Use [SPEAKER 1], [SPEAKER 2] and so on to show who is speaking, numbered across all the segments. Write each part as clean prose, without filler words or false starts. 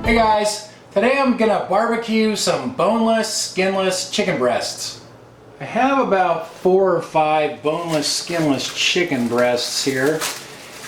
[SPEAKER 1] Hey guys, today I'm gonna barbecue some boneless, skinless chicken breasts. I have about 4 or 5 boneless, skinless chicken breasts here.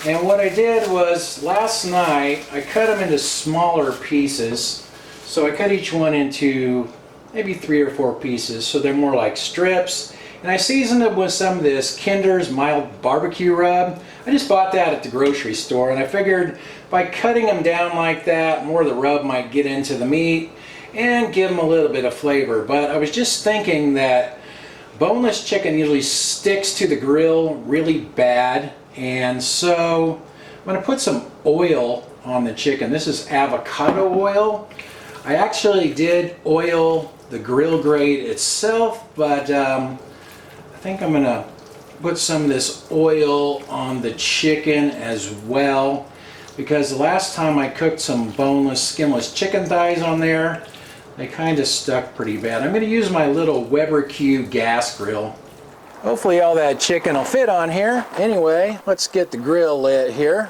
[SPEAKER 1] And what I did was last night I cut them into smaller pieces. So I cut each one into maybe 3 or 4 pieces so they're more like strips. And I seasoned it with some of this Kinder's Mild BBQ Rub. I just bought that at the grocery store, and I figured by cutting them down like that, more of the rub might get into the meat and give them a little bit of flavor. But I was just thinking that boneless chicken usually sticks to the grill really bad, and so I'm going to put some oil on the chicken. This is avocado oil. I actually did oil the grill grate itself, but I think I'm going to put some of this oil on the chicken as well, because the last time I cooked some boneless, skinless chicken thighs on there, they kind of stuck pretty bad. I'm going to use my little Weber Q gas grill. Hopefully all that chicken will fit on here. Anyway, let's get the grill lit here.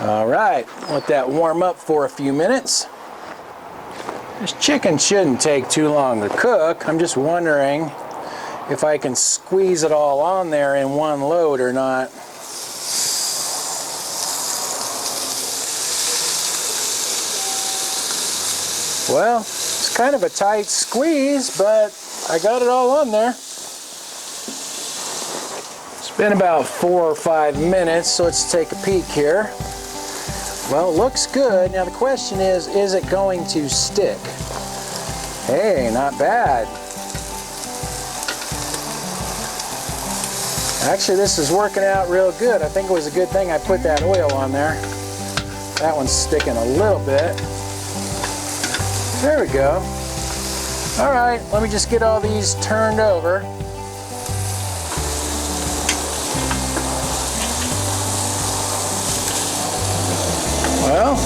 [SPEAKER 1] All right, let that warm up for a few minutes. This chicken shouldn't take too long to cook. I'm just wondering if I can squeeze it all on there in one load or not. Well, it's kind of a tight squeeze, but I got it all on there. It's been about 4 or 5 minutes, so let's take a peek here. Well, it looks good. Now the question is it going to stick? Hey, not bad. Actually, this is working out real good. I think it was a good thing I put that oil on there. That one's sticking a little bit. There we go. All right, let me just get all these turned over. Well,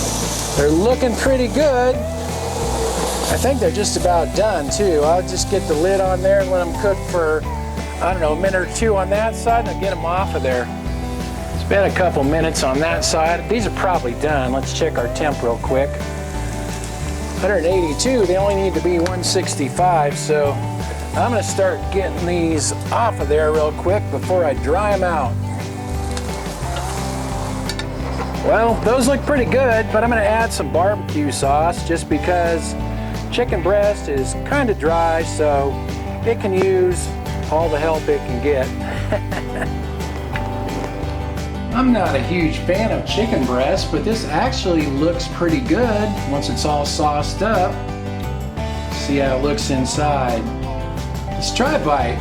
[SPEAKER 1] they're looking pretty good. I think they're just about done too. I'll just get the lid on there and let them cook for, I don't know, a minute or 2 on that side, and I'll get them off of there. It's been a couple minutes on that side. These are probably done. Let's check our temp real quick. 182, they only need to be 165, so I'm gonna start getting these off of there real quick before I dry them out. Well, those look pretty good, but I'm going to add some barbecue sauce just because chicken breast is kind of dry, so it can use all the help it can get. I'm not a huge fan of chicken breast, but this actually looks pretty good once it's all sauced up. See how it looks inside. Let's try a bite.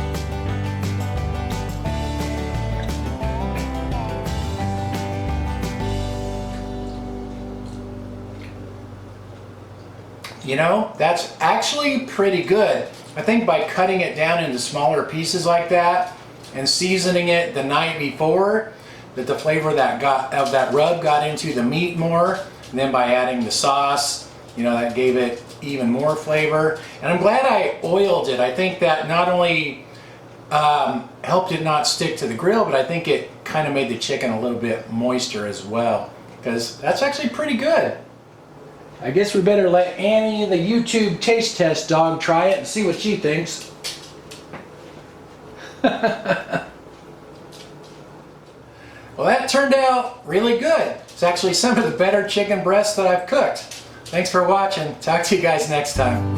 [SPEAKER 1] You know, that's actually pretty good. I think by cutting it down into smaller pieces like that and seasoning it the night before, that the flavor of that rub got into the meat more, and then by adding the sauce, you know, that gave it even more flavor. And I'm glad I oiled it. I think that not only helped it not stick to the grill, but I think it kind of made the chicken a little bit moister as well, because that's actually pretty good. I guess we better let Annie, the YouTube taste test dog, try it and see what she thinks. Well, that turned out really good. It's actually some of the better chicken breasts that I've cooked. Thanks for watching. Talk to you guys next time.